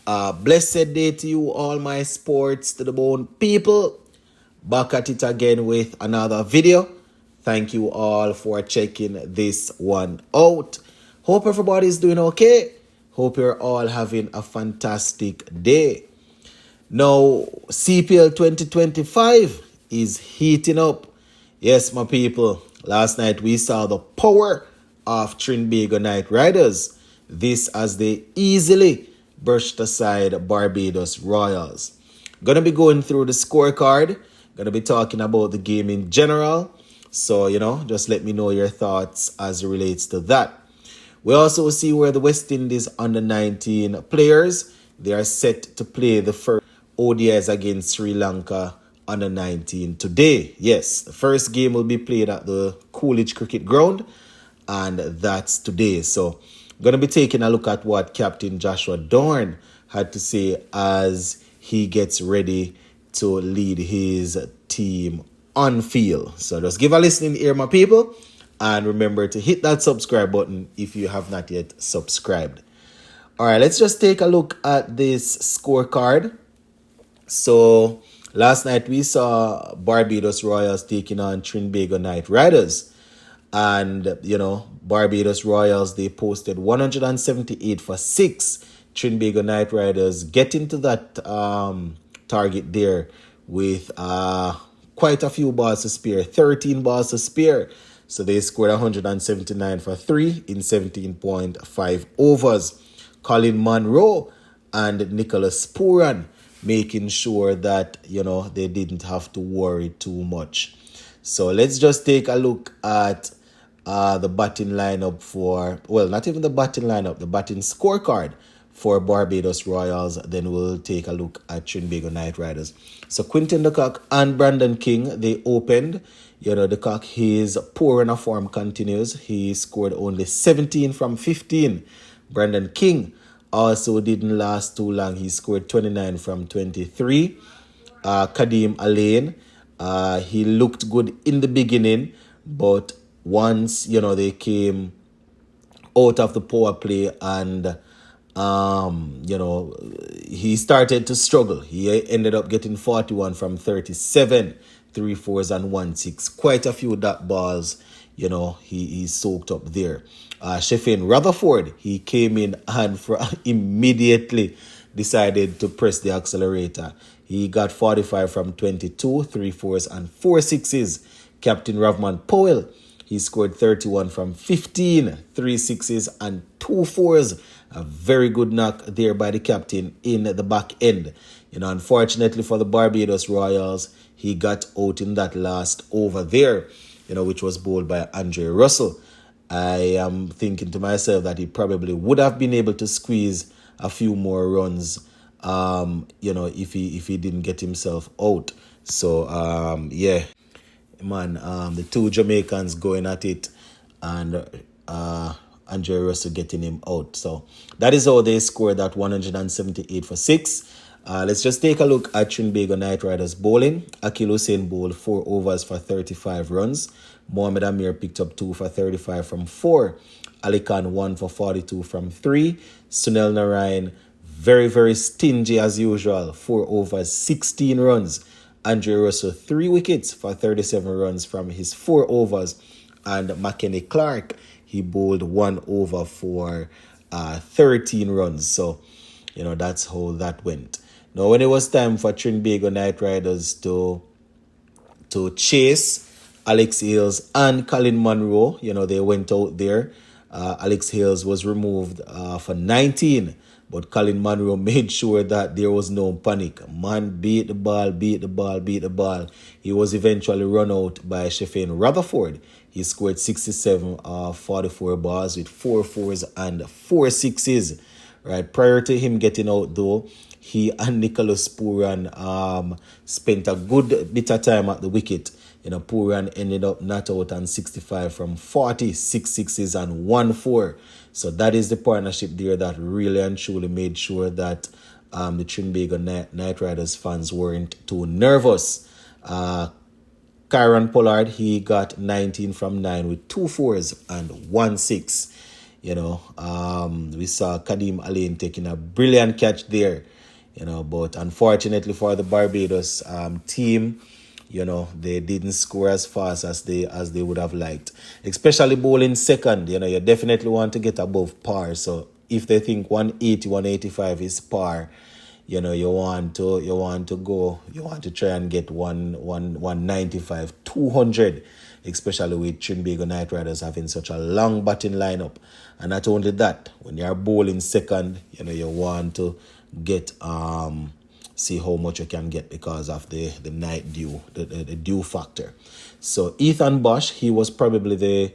Blessed day to you, all my sports to the bone people. Back at it again with another video. Thank you all for checking this one out. Hope everybody's doing okay. Hope you're all having a fantastic day. Now, CPL 2025 is heating up. Yes, my people. Last night we saw the power of Trinbago Knight Riders. This as they easily brushed aside Barbados Royals. Gonna be going through the scorecard. Gonna be talking about the game in general. So, just let me know your thoughts as it relates to that. We also see where the West Indies under 19 players, they are set to play the first ODIs against Sri Lanka under 19 today. Yes, the first game will be played at the Coolidge Cricket Ground, and that's today. So, going to be taking a look at what Captain Joshua Dorn had to say as he gets ready to lead his team on field. So just give a listening ear, my people, and remember to hit that subscribe button if you have not yet subscribed. All right, let's just take a look at this scorecard. So last night we saw Barbados Royals taking on Trinbago Knight Riders. And, Barbados Royals, they posted 178 for 6. Trinbago Knight Riders getting to that target there with quite a few balls to spare, 13 balls to spare. So they scored 179 for 3 in 17.5 overs. Colin Monroe and Nicholas Puran making sure that, they didn't have to worry too much. So let's just take a look at the batting lineup not even the batting lineup, the batting scorecard for Barbados Royals. Then we'll take a look at Trinbago Knight Riders. So Quinton de Kock and Brandon King, they opened. De Kock, his poor run of form continues. He scored only 17 from 15. Brandon King also didn't last too long. He scored 29 from 23. Kadeem Alain, he looked good in the beginning, but once, they came out of the power play and, he started to struggle. He ended up getting 41 from 37, 3 fours and 1 6. Quite a few dot balls, he soaked up there. Sheffield Rutherford, he came in and immediately decided to press the accelerator. He got 45 from 22, 3 fours and 4 sixes. Captain Ravman Powell, he scored 31 from 15, 3 sixes and 2 fours. A very good knock there by the captain in the back end. Unfortunately for the Barbados Royals, he got out in that last over there, which was bowled by Andre Russell. I am thinking to myself that he probably would have been able to squeeze a few more runs, if he didn't get himself out. So, the two Jamaicans going at it and Andre Russell getting him out. So that is how they scored that 178 for 6. Let's just take a look at Trinbago Knight Riders bowling. Akil Hussain bowled 4 overs for 35 runs. Mohamed Amir picked up 2 for 35 from 4. Ali Khan 1 for 42 from 3. Sunil Narayan, very, very stingy as usual. 4 overs, 16 runs. Andre Russell 3 wickets for 37 runs from his 4 overs. And McKenny Clark, he bowled 1 over for 13 runs. So, that's how that went. Now, when it was time for Trinbago Knight Riders to chase Alex Hales and Colin Monroe, they went out there. Alex Hales was removed for 19. But Colin Monroe made sure that there was no panic. Man beat the ball. He was eventually run out by Sheffield Rutherford. He scored 67 of 44 balls with 4 fours and 4 sixes. Right. Prior to him getting out, though, he and Nicholas Puran spent a good bit of time at the wicket. Puran ended up not out on 65 from 40, 6 sixes and 1 4. So that is the partnership there that really and truly made sure that the Trinbago Knight Riders fans weren't too nervous. Kyron Pollard, he got 19 from 9 with 2 fours and 1 6. We saw Kadeem Alain taking a brilliant catch there, but unfortunately for the Barbados team, they didn't score as fast as they would have liked, especially bowling second. You definitely want to get above par. So if they think 180, 185 is par, you want to try and get 195, 200, especially with Trinbago Knight Riders having such a long batting lineup. And not only that, when you're bowling second, you want to get see how much you can get because of the night dew, the dew factor. So Ethan Bosch, he was probably the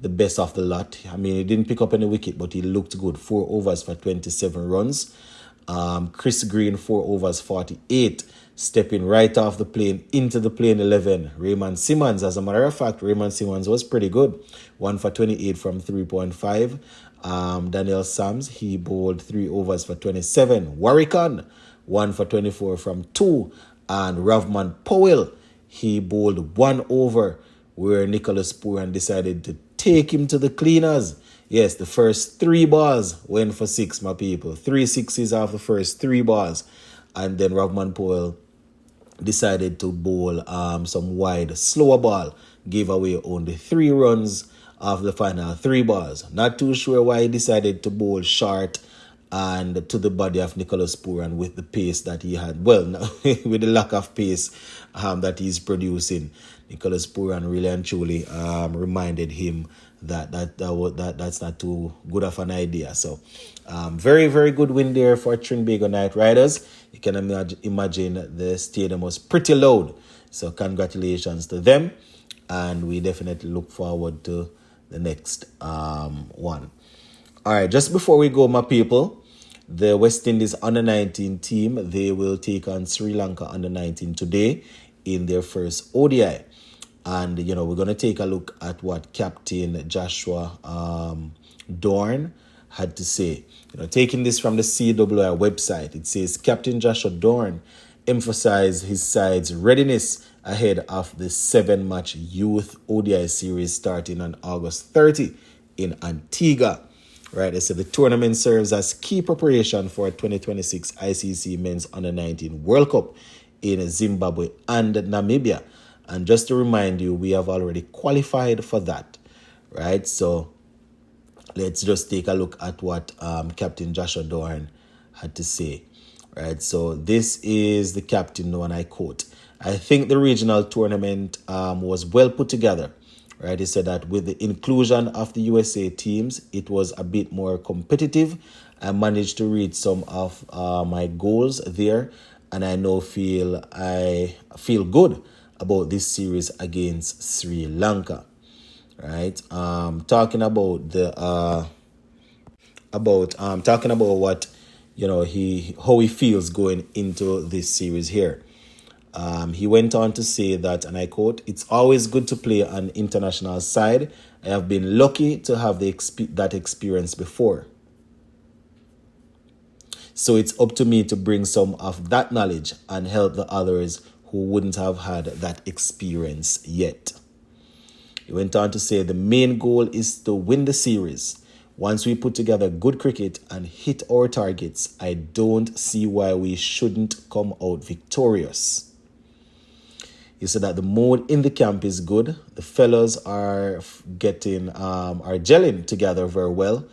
best of the lot. I mean, he didn't pick up any wicket, but he looked good. 4 overs for 27 runs. Chris Green, 4 overs, 48, stepping right off the plane into the plane 11. Raymond Simmons, as a matter of fact, Raymond Simmons was pretty good. 1 for 28 from 3.5. Daniel Sams, he bowled 3 overs for 27. Warwickon, 1 for 24 from 2. And Ravman Powell, he bowled 1 over, where Nicholas Pooran decided to take him to the cleaners. Yes, the first 3 balls went for 6, my people. 3 sixes off the first 3 balls. And then Ravman Powell decided to bowl some wide, slower ball. Gave away only 3 runs of the final 3 balls. Not too sure why he decided to bowl short and to the body of Nicholas Pooran with the pace that he had. Well, with the lack of pace that he's producing. Nicholas Pooran really and truly reminded him that's not too good of an idea. So very, very good win there for Trinbago Knight Riders. You can imagine the stadium was pretty loud. So congratulations to them. And we definitely look forward to the next one. All right, just before we go, my people, the West Indies under-19 team, they will take on Sri Lanka under-19 today in their first ODI. And, we're going to take a look at what Captain Joshua Dorn had to say. Taking this from the CWI website, it says Captain Joshua Dorn emphasized his side's readiness ahead of the 7-match youth ODI series starting on August 30 in Antigua. Right, they said the tournament serves as key preparation for 2026 ICC Men's Under-19 World Cup in Zimbabwe and Namibia. And just to remind you, we have already qualified for that, right? So let's just take a look at what Captain Joshua Dorn had to say, right? So this is the captain, and I quote, "I think the regional tournament was well put together." Right, he said that with the inclusion of the USA teams, it was a bit more competitive. I managed to reach some of my goals there, and I feel good about this series against Sri Lanka. Right, talking about what how he feels going into this series here. He went on to say that, and I quote, "It's always good to play on international side. I have been lucky to have that experience before. So it's up to me to bring some of that knowledge and help the others who wouldn't have had that experience yet." He went on to say the main goal is to win the series. Once we put together good cricket and hit our targets, I don't see why we shouldn't come out victorious. He said that the mood in the camp is good. The fellas are gelling together very well.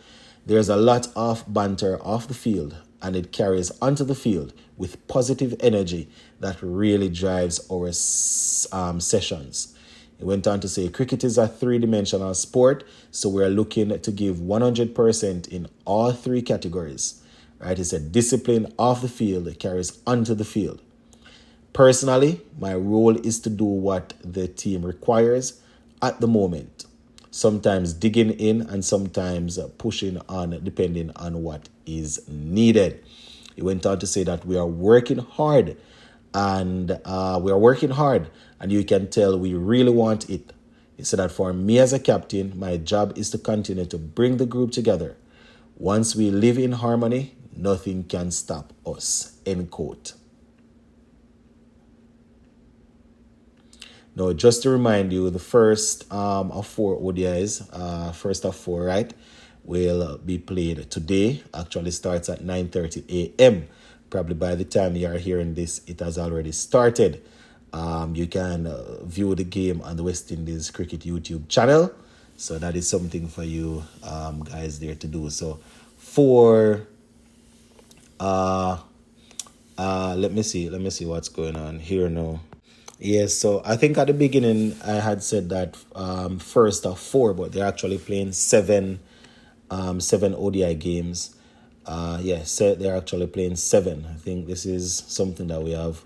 There's a lot of banter off the field, and it carries onto the field with positive energy that really drives our sessions. He went on to say, cricket is a 3-dimensional sport, so we're looking to give 100% in all 3 categories. Right? He said, discipline off the field carries onto the field. Personally, my role is to do what the team requires at the moment. Sometimes digging in and sometimes pushing on depending on what is needed. He went on to say that we are working hard and you can tell we really want it. He said that for me as a captain, my job is to continue to bring the group together. Once we live in harmony, nothing can stop us. End quote. Now, just to remind you, the first of 4 ODIs, right, will be played today. Actually starts at 9:30 a.m. Probably by the time you are hearing this, it has already started. You can view the game on the West Indies Cricket YouTube channel. So that is something for you guys there to do. So for let me see what's going on here now. Yes, so I think at the beginning I had said that first of four, but they're actually playing seven ODI games. Yes, so they're actually playing seven. I think this is something that we have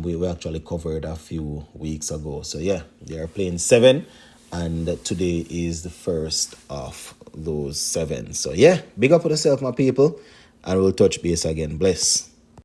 we actually covered a few weeks ago. So yeah, they are playing seven, and today is the first of those seven. So yeah, big up on yourself, my people, and we'll touch base again. Bless.